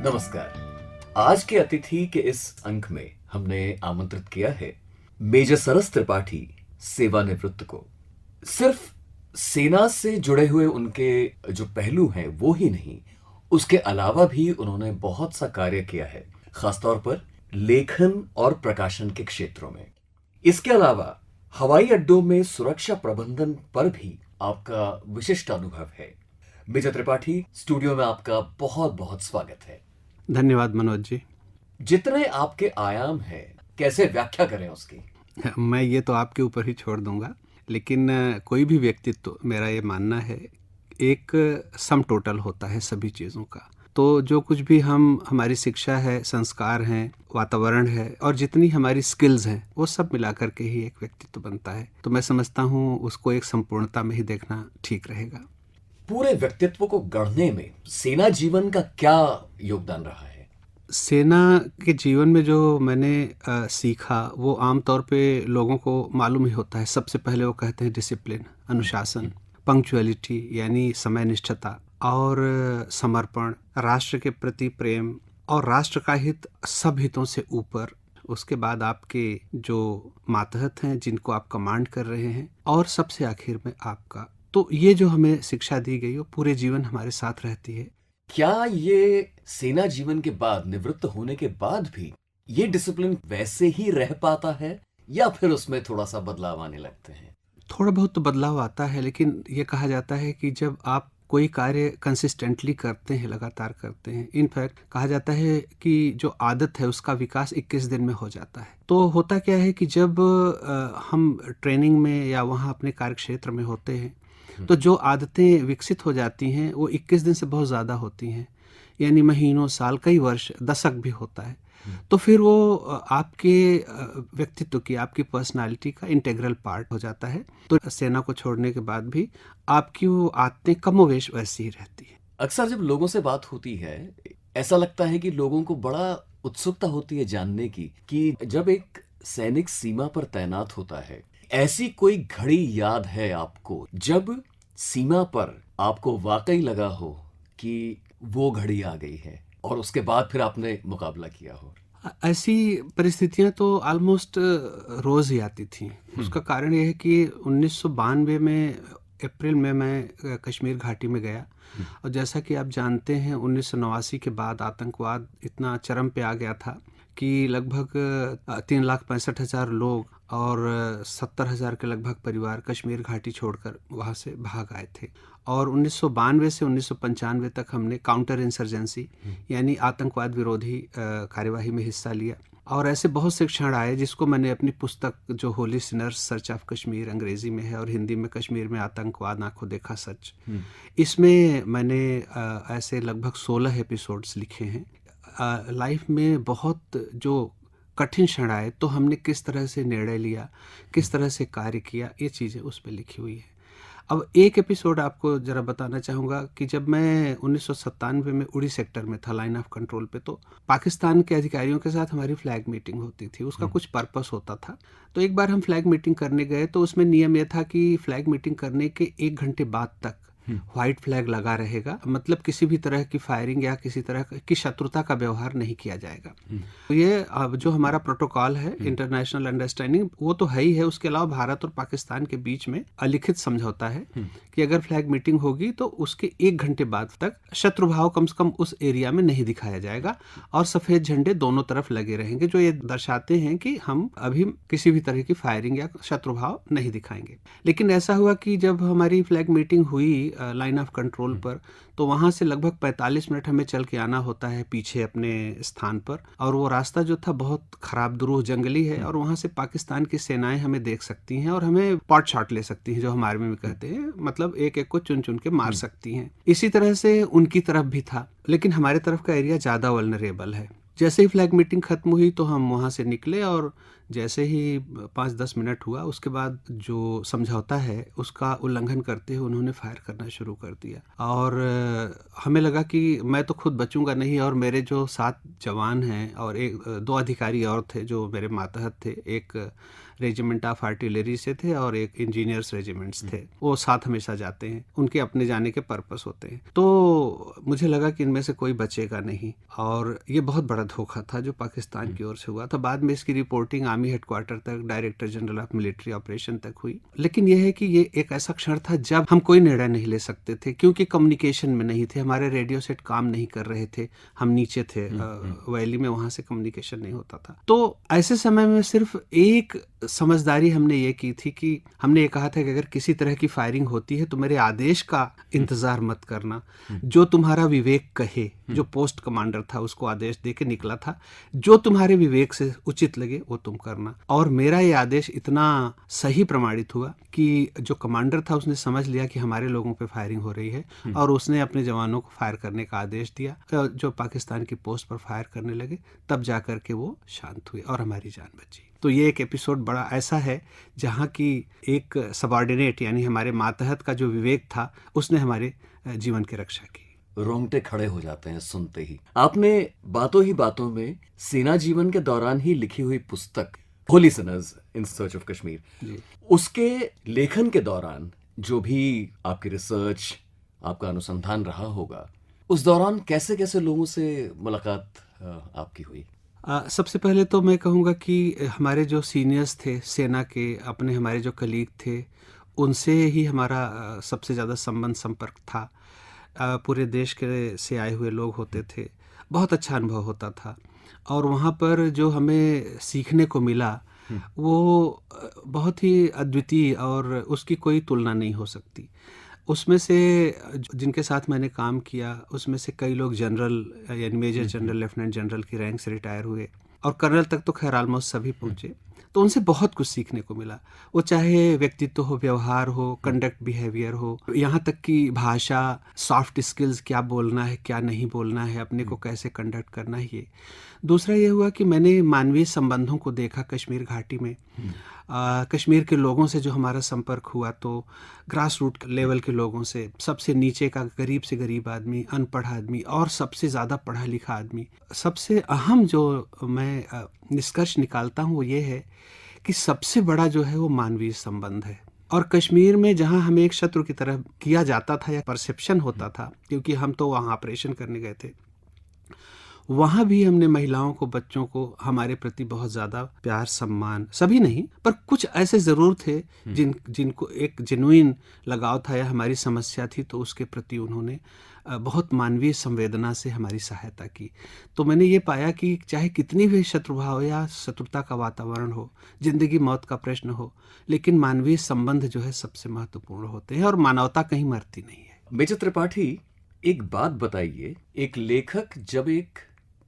नमस्कार। आज के अतिथि के इस अंक में हमने आमंत्रित किया है मेजर सरस त्रिपाठी, सेवानिवृत्त को। सिर्फ सेना से जुड़े हुए उनके जो पहलू हैं वो ही नहीं, उसके अलावा भी उन्होंने बहुत सा कार्य किया है, खासतौर पर लेखन और प्रकाशन के क्षेत्रों में। इसके अलावा हवाई अड्डों में सुरक्षा प्रबंधन पर भी आपका विशिष्ट अनुभव है। मेजर त्रिपाठी, स्टूडियो में आपका बहुत बहुत स्वागत है। धन्यवाद मनोज जी। जितने आपके आयाम हैं, कैसे व्याख्या करें उसकी? मैं ये तो आपके ऊपर ही छोड़ दूंगा, लेकिन कोई भी व्यक्तित्व, मेरा ये मानना है, एक सम टोटल होता है सभी चीज़ों का। तो जो कुछ भी हमारी शिक्षा है, संस्कार हैं, वातावरण है और जितनी हमारी स्किल्स हैं, वो सब मिला करके ही एक व्यक्तित्व बनता है। तो मैं समझता हूँ उसको एक संपूर्णता में ही देखना ठीक रहेगा। पूरे व्यक्तित्व को गढ़ने में सेना जीवन का क्या योगदान रहा है? सेना के जीवन में जो मैंने सीखा वो आमतौर पे लोगों को मालूम ही होता है। सबसे पहले वो कहते हैं डिसिप्लिन, अनुशासन, पंक्चुअलिटी यानी समय निष्ठता और समर्पण, राष्ट्र के प्रति प्रेम और राष्ट्र का हित सब हितों से ऊपर। उसके बाद आपके जो मातहत हैं जिनको आप कमांड कर रहे हैं और सबसे आखिर में आपका। तो ये जो हमें शिक्षा दी गई वो पूरे जीवन हमारे साथ रहती है। क्या ये सेना जीवन के बाद, निवृत्त होने के बाद भी ये डिसिप्लिन वैसे ही रह पाता है या फिर उसमें थोड़ा सा बदलाव आने लगते हैं? थोड़ा बहुत तो बदलाव आता है, लेकिन ये कहा जाता है कि जब आप कोई कार्य कंसिस्टेंटली करते हैं, लगातार करते हैं, इनफैक्ट कहा जाता है कि जो आदत है उसका विकास 21 दिन में हो जाता है। तो होता क्या है कि जब हम ट्रेनिंग में या वहाँ अपने कार्य क्षेत्र में होते हैं तो जो आदतें विकसित हो जाती हैं वो 21 दिन से बहुत ज़्यादा होती हैं, यानी महीनों, साल, कई वर्ष, दशक भी होता है। तो फिर वो आपके व्यक्तित्व की, आपकी पर्सनालिटी का इंटीग्रल पार्ट हो जाता है। तो सेना को छोड़ने के बाद भी आपकी वो आदतें कमोवेश वैसी ही रहती है। अक्सर जब लोगों से बात होती है, ऐसा लगता है कि लोगों को बड़ा उत्सुकता होती है जानने की कि जब एक सैनिक सीमा पर तैनात होता है, ऐसी कोई घड़ी याद है आपको जब सीमा पर आपको वाकई लगा हो कि वो घड़ी आ गई है और उसके बाद फिर आपने मुकाबला किया हो? ऐसी परिस्थितियां तो ऑलमोस्ट रोज ही आती थी। उसका कारण यह है कि 1992 में अप्रैल में मैं कश्मीर घाटी में गया और जैसा कि आप जानते हैं 1989 के बाद आतंकवाद इतना चरम पे आ गया था कि लगभग 3,65,000 लोग और 70,000 के लगभग परिवार कश्मीर घाटी छोड़कर वहाँ से भाग आए थे। और 1992 से 1995 तक हमने काउंटर इंसर्जेंसी यानी आतंकवाद विरोधी कार्यवाही में हिस्सा लिया। और ऐसे बहुत से क्षण आए जिसको मैंने अपनी पुस्तक जो Holi Sinners search of Kashmir अंग्रेजी में है और हिंदी में कश्मीर में आतंकवाद आंखों देखा सच, इसमें मैंने ऐसे लगभग 16 एपिसोड्स लिखे हैं। लाइफ में बहुत जो कठिन क्षण आए तो हमने किस तरह से निर्णय लिया, किस तरह से कार्य किया, ये चीज़ें उस पर लिखी हुई है। अब एक एपिसोड आपको ज़रा बताना चाहूँगा कि जब मैं 1997 में उड़ी सेक्टर में था, लाइन ऑफ कंट्रोल पे, तो पाकिस्तान के अधिकारियों के साथ हमारी फ्लैग मीटिंग होती थी। उसका कुछ पर्पस होता था। तो एक बार हम फ्लैग मीटिंग करने गए तो उसमें नियम यह था कि फ्लैग मीटिंग करने के 1 घंटे बाद तक व्हाइट फ्लैग लगा रहेगा, मतलब किसी भी तरह की फायरिंग या किसी तरह की शत्रुता का व्यवहार नहीं किया जाएगा। तो ये अब जो हमारा प्रोटोकॉल है, इंटरनेशनल अंडरस्टैंडिंग, वो तो है ही है। उसके अलावा भारत और पाकिस्तान के बीच में अलिखित समझौता है कि अगर फ्लैग मीटिंग होगी तो उसके 1 घंटे बाद तक शत्रुभाव कम से कम उस एरिया में नहीं दिखाया जाएगा और सफेद झंडे दोनों तरफ लगे रहेंगे, जो ये दर्शाते हैं कि हम अभी किसी भी तरह की फायरिंग या शत्रुभाव नहीं दिखाएंगे। लेकिन ऐसा हुआ कि जब हमारी फ्लैग मीटिंग हुई लाइन ऑफ कंट्रोल पर, तो वहाँ से लगभग 45 मिनट हमें चल के आना होता है पीछे अपने स्थान पर। और वो रास्ता जो था बहुत खराब, दुरूह, जंगली है और वहाँ से पाकिस्तान की सेनाएं हमें देख सकती हैं और हमें पॉट शॉट ले सकती हैं, जो हम आर्मी में कहते हैं, मतलब एक एक को चुन चुन के मार सकती हैं। इसी तरह से उनकी तरफ भी था, लेकिन हमारे तरफ का एरिया ज़्यादा वल्नरेबल है। जैसे ही फ्लैग मीटिंग खत्म हुई तो हम वहाँ से निकले और जैसे ही 5-10 मिनट हुआ उसके बाद जो समझौता है उसका उल्लंघन करते हुए उन्होंने फायर करना शुरू कर दिया। और हमें लगा कि मैं तो खुद बचूंगा नहीं और मेरे जो 7 जवान हैं और 2 अधिकारी और थे जो मेरे मातहत थे, एक रेजिमेंट ऑफ आर्टिलरी से थे और एक इंजीनियर्स रेजिमेंट्स थे। वो साथ हमेशा जाते हैं, उनके अपने जाने के पर्पस होते हैं। तो मुझे लगा कि इनमें से कोई बचेगा नहीं, और ये बहुत बड़ा धोखा था जो पाकिस्तान की ओर से हुआ था। बाद में इसकी रिपोर्टिंग आर्मी हेडक्वार्टर तक, director general of military operation तक हुई। लेकिन यह है कि ये एक ऐसा क्षण था जब हम कोई निर्णय नहीं ले सकते थे, क्योंकि कम्युनिकेशन में नहीं थे, हमारे रेडियो सेट काम नहीं कर रहे थे, हम नीचे थे वैली में, वहां से कम्युनिकेशन नहीं होता था। तो ऐसे समय में सिर्फ एक समझदारी हमने ये की थी कि हमने ये कहा था कि अगर किसी तरह की फायरिंग होती है तो मेरे आदेश का इंतजार मत करना, जो तुम्हारा विवेक कहे, जो पोस्ट कमांडर था उसको आदेश दे के निकला था, जो तुम्हारे विवेक से उचित लगे वो तुम करना। और मेरा ये आदेश इतना सही प्रमाणित हुआ कि जो कमांडर था उसने समझ लिया कि हमारे लोगों पे फायरिंग हो रही है, और उसने अपने जवानों को फायर करने का आदेश दिया। जो पाकिस्तान की पोस्ट पर फायर करने लगे, तब जाकर के वो शांत हुए और हमारी जान बची। तो ये एक एपिसोड बड़ा ऐसा है जहाँ की एक सबॉर्डिनेट यानी हमारे मातहत का जो विवेक था उसने हमारे जीवन की रक्षा की। रोंगटे खड़े हो जाते हैं सुनते ही। आपने बातों ही बातों में सेना जीवन के दौरान ही लिखी हुई पुस्तक Holi Sinners in search of Kashmir, उसके लेखन के दौरान जो भी आपकी रिसर्च, आपका अनुसंधान रहा होगा, उस दौरान कैसे कैसे लोगों से मुलाकात आपकी हुई? सबसे पहले तो मैं कहूँगा कि हमारे जो सीनियर्स थे सेना के, अपने हमारे जो कलीग थे, उनसे ही हमारा सबसे ज़्यादा संबंध संपर्क था। पूरे देश के से आए हुए लोग होते थे, बहुत अच्छा अनुभव होता था। और वहाँ पर जो हमें सीखने को मिला वो बहुत ही अद्वितीय और उसकी कोई तुलना नहीं हो सकती। उसमें से जिनके साथ मैंने काम किया उसमें से कई लोग जनरल यानी मेजर जनरल, लेफ्टिनेंट जनरल की रैंक से रिटायर हुए, और कर्नल तक तो खैर ऑलमोस्ट सभी पहुँचे। तो उनसे बहुत कुछ सीखने को मिला, वो चाहे व्यक्तित्व हो, व्यवहार हो, कंडक्ट बिहेवियर हो, यहाँ तक कि भाषा, सॉफ्ट स्किल्स, क्या बोलना है क्या नहीं बोलना है, अपने को कैसे कंडक्ट करना है। ये दूसरा ये हुआ कि मैंने मानवीय संबंधों को देखा कश्मीर घाटी में। कश्मीर के लोगों से जो हमारा संपर्क हुआ तो ग्रास रूट लेवल के लोगों से, सबसे नीचे का गरीब से गरीब आदमी, अनपढ़ आदमी और सबसे ज़्यादा पढ़ा लिखा आदमी। सबसे अहम जो मैं निष्कर्ष निकालता हूँ वो ये है कि सबसे बड़ा जो है वो मानवीय संबंध है। और कश्मीर में जहाँ हमें एक शत्रु की तरह किया जाता था या परसेप्शन होता था, क्योंकि हम तो वहाँ ऑपरेशन करने गए थे, वहाँ भी हमने महिलाओं को, बच्चों को हमारे प्रति बहुत ज़्यादा प्यार, सम्मान, सभी नहीं पर कुछ ऐसे ज़रूर थे जिनको एक जेन्युइन लगाव था या हमारी समस्या थी, तो उसके प्रति उन्होंने बहुत मानवीय संवेदना से हमारी सहायता की। तो मैंने ये पाया कि चाहे कितनी भी शत्रुभाव या शत्रुता का वातावरण हो, जिंदगी मौत का प्रश्न हो, लेकिन मानवीय संबंध जो है सबसे महत्वपूर्ण होते हैं और मानवता कहीं मरती नहीं है। मेजर त्रिपाठी, एक बात बताइए, एक लेखक जब एक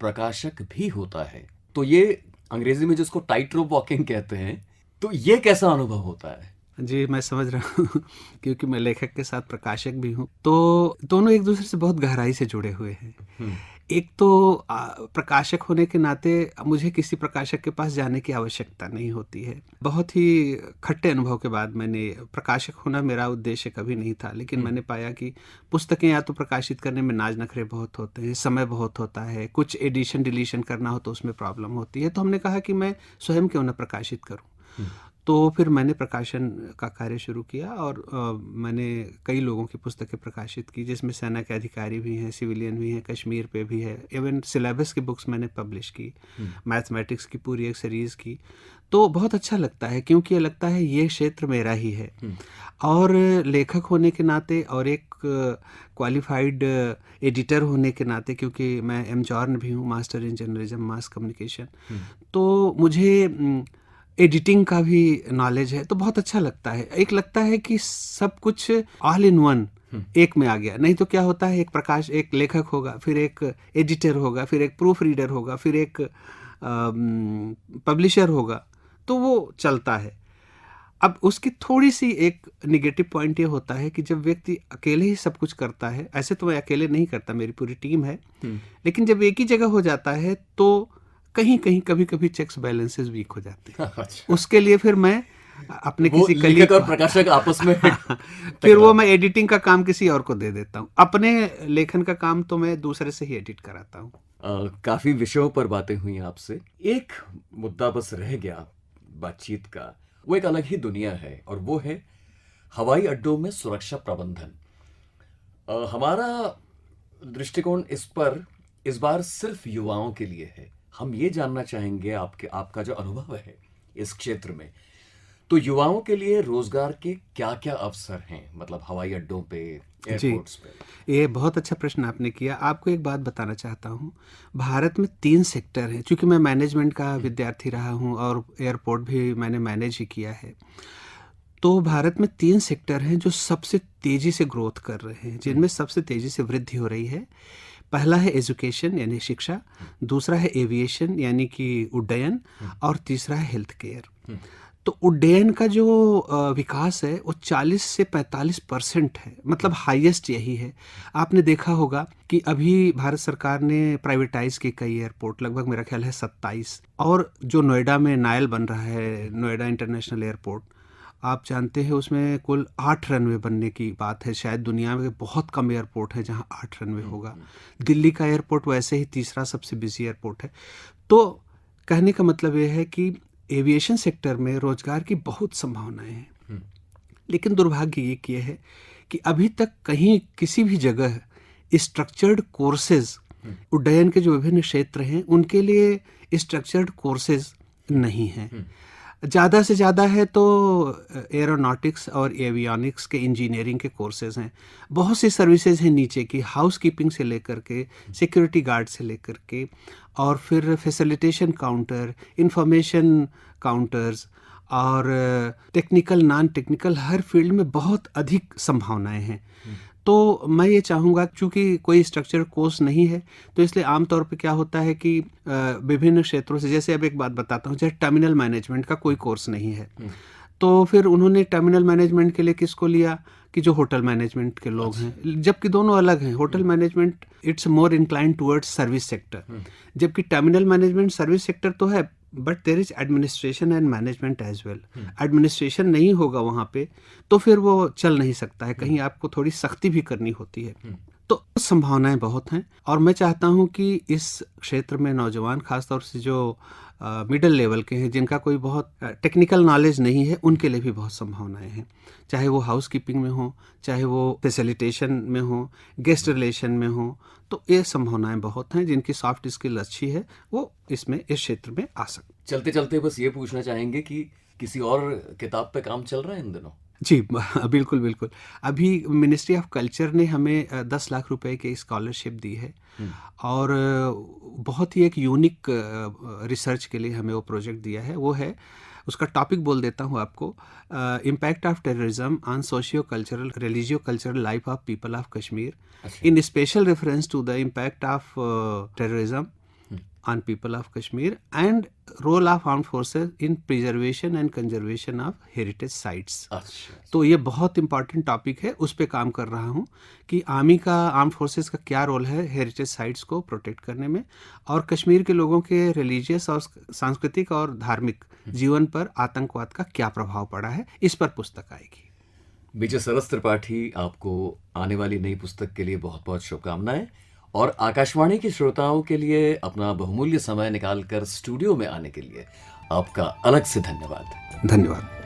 प्रकाशक भी होता है तो ये अंग्रेजी में जिसको टाइट रोप वॉकिंग कहते हैं, तो ये कैसा अनुभव होता है? जी, मैं समझ रहा हूँ क्योंकि मैं लेखक के साथ प्रकाशक भी हूँ, तो दोनों एक दूसरे से बहुत गहराई से जुड़े हुए हैं। एक तो प्रकाशक होने के नाते मुझे किसी प्रकाशक के पास जाने की आवश्यकता नहीं होती है। बहुत ही खट्टे अनुभव के बाद मैंने, प्रकाशक होना मेरा उद्देश्य कभी नहीं था, लेकिन मैंने पाया कि पुस्तकें या तो प्रकाशित करने में नाज नखरे बहुत होते हैं, समय बहुत होता है, कुछ एडिशन डिलीशन करना हो तो उसमें प्रॉब्लम होती है। तो हमने कहा कि मैं स्वयं क्यों न प्रकाशित करूँ। तो फिर मैंने प्रकाशन का कार्य शुरू किया और मैंने कई लोगों की पुस्तकें प्रकाशित की, जिसमें सेना के अधिकारी भी हैं, सिविलियन भी हैं, कश्मीर पे भी है, इवन सिलेबस की बुक्स मैंने पब्लिश की, मैथमेटिक्स की पूरी एक सीरीज़ की। तो बहुत अच्छा लगता है क्योंकि ये लगता है ये क्षेत्र मेरा ही है। और लेखक होने के नाते और एक क्वालिफाइड एडिटर होने के नाते, क्योंकि मैं एमजॉर्न भी हूँ, master in journalism mass communication, तो मुझे एडिटिंग का भी नॉलेज है, तो बहुत अच्छा लगता है। एक लगता है कि सब कुछ ऑल इन वन एक में आ गया। नहीं तो क्या होता है, एक लेखक होगा, फिर एक एडिटर होगा, फिर एक प्रूफ रीडर होगा, फिर एक पब्लिशर होगा, तो वो चलता है। अब उसकी थोड़ी सी एक निगेटिव पॉइंट ये होता है कि जब व्यक्ति अकेले ही सब कुछ करता है, ऐसे तो मैं अकेले नहीं करता, मेरी पूरी टीम है, लेकिन जब एक ही जगह हो जाता है तो कहीं कहीं कभी कभी चेक्स बैलेंसेस वीक हो जाते हैं। अच्छा। उसके लिए फिर मैं अपने किसी लेखक और प्रकाशक आपस में फिर वो मैं एडिटिंग का काम किसी और को दे देता हूँ। अपने लेखन का काम तो मैं दूसरे से ही एडिट कराता हूँ। काफी विषयों पर बातें हुई आपसे, एक मुद्दा बस रह गया बातचीत का, वो एक अलग ही दुनिया है और वो है हवाई अड्डों में सुरक्षा प्रबंधन। हमारा दृष्टिकोण इस पर इस बार सिर्फ युवाओं के लिए है। हम ये जानना चाहेंगे आपका जो अनुभव है इस क्षेत्र में, तो युवाओं के लिए रोजगार के क्या क्या अवसर हैं, मतलब हवाई अड्डों पे, जी, एयरपोर्ट्स पे। ये बहुत अच्छा प्रश्न आपने किया। आपको एक बात बताना चाहता हूँ, भारत में 3 सेक्टर हैं। चूँकि मैं मैनेजमेंट का विद्यार्थी रहा हूँ और एयरपोर्ट भी मैंने मैनेज ही किया है, तो भारत में 3 सेक्टर हैं जो सबसे तेज़ी से ग्रोथ कर रहे हैं, जिनमें सबसे तेज़ी से वृद्धि हो रही है। पहला है एजुकेशन यानी शिक्षा, दूसरा है एविएशन यानी कि उड्डयन, और तीसरा है हेल्थ केयर। तो उड्डयन का जो विकास है वो 40 से 45% है, मतलब हाईएस्ट यही है। आपने देखा होगा कि अभी भारत सरकार ने प्राइवेटाइज किए कई एयरपोर्ट, लगभग मेरा ख्याल है 27, और जो नोएडा में नायल बन रहा है, नोएडा इंटरनेशनल एयरपोर्ट, आप जानते हैं उसमें कुल 8 रनवे बनने की बात है। शायद दुनिया में बहुत कम एयरपोर्ट है जहां 8 रनवे होगा। दिल्ली का एयरपोर्ट वैसे ही तीसरा सबसे बिजी एयरपोर्ट है। तो कहने का मतलब यह है कि एविएशन सेक्टर में रोजगार की बहुत संभावनाएं हैं, लेकिन दुर्भाग्य ये है कि अभी तक कहीं किसी भी जगह स्ट्रक्चर्ड कोर्सेज, उड्डयन के जो विभिन्न क्षेत्र हैं उनके लिए स्ट्रक्चर्ड कोर्सेज नहीं हैं। ज़्यादा से ज़्यादा है तो एरोनॉटिक्स और एवियनिक्स के इंजीनियरिंग के कोर्सेज हैं। बहुत सी सर्विसेज हैं नीचे की, हाउस कीपिंग से लेकर के सिक्योरिटी गार्ड से लेकर के, और फिर फैसिलिटेशन काउंटर, इंफॉर्मेशन काउंटर्स, और टेक्निकल नॉन टेक्निकल, हर फील्ड में बहुत अधिक संभावनाएं हैं। तो मैं ये चाहूँगा, चूँकि कोई स्ट्रक्चर कोर्स नहीं है, तो इसलिए आमतौर पे क्या होता है कि विभिन्न क्षेत्रों से, जैसे अब एक बात बताता हूँ, जैसे टर्मिनल मैनेजमेंट का कोई कोर्स नहीं है, तो फिर उन्होंने टर्मिनल मैनेजमेंट के लिए किसको लिया कि जो होटल मैनेजमेंट के लोग हैं, जबकि दोनों अलग हैं। Hotel management it's more inclined towards service sector, जबकि टर्मिनल मैनेजमेंट सर्विस सेक्टर तो है, but there is administration and management as well. Administration नहीं होगा वहाँ पे तो फिर वो चल नहीं सकता है, कहीं आपको थोड़ी सख्ती भी करनी होती है। तो संभावनाएं बहुत हैं, और मैं चाहता हूं कि इस क्षेत्र में नौजवान, खासतौर से जो मिडिल लेवल के हैं, जिनका कोई बहुत टेक्निकल नॉलेज नहीं है, उनके लिए भी बहुत संभावनाएं हैं। चाहे वो हाउस कीपिंग में हो, चाहे वो फैसिलिटेशन में हो, गेस्ट रिलेशन में हो, तो ये संभावनाएं बहुत हैं। जिनकी सॉफ्ट स्किल अच्छी है वो इस क्षेत्र में आ सकते। चलते चलते बस ये पूछना चाहेंगे कि किसी और किताब पे काम चल रहा है इन दिनों? जी, बिल्कुल बिल्कुल। अभी मिनिस्ट्री ऑफ कल्चर ने हमें 10 लाख रुपए की स्कॉलरशिप दी है, और बहुत ही एक यूनिक रिसर्च के लिए हमें वो प्रोजेक्ट दिया है। वो है, उसका टॉपिक बोल देता हूँ आपको, impact of terrorism on socio cultural religio cultural life of people of Kashmir, in special reference to the impact of terrorism on people of Kashmir and role of armed forces in preservation and conservation of heritage sites। तो ये बहुत important topic है, उस पे काम कर रहा हूँ कि आर्मी का, आर्म फोर्सेस का क्या रोल है हेरिटेज साइट्स को प्रोटेक्ट करने में, और कश्मीर के लोगों के रिलीजियस और सांस्कृतिक और धार्मिक जीवन पर आतंकवाद का क्या प्रभाव पड़ा है, इस पर पुस्तक आएगी। मेजर सरस त्रिपाठी, आपको आने वाली नई पुस्तक के लिए बहुत बहुत शुभकामनाएं, और आकाशवाणी के श्रोताओं के लिए अपना बहुमूल्य समय निकालकर स्टूडियो में आने के लिए आपका अलग से धन्यवाद। धन्यवाद।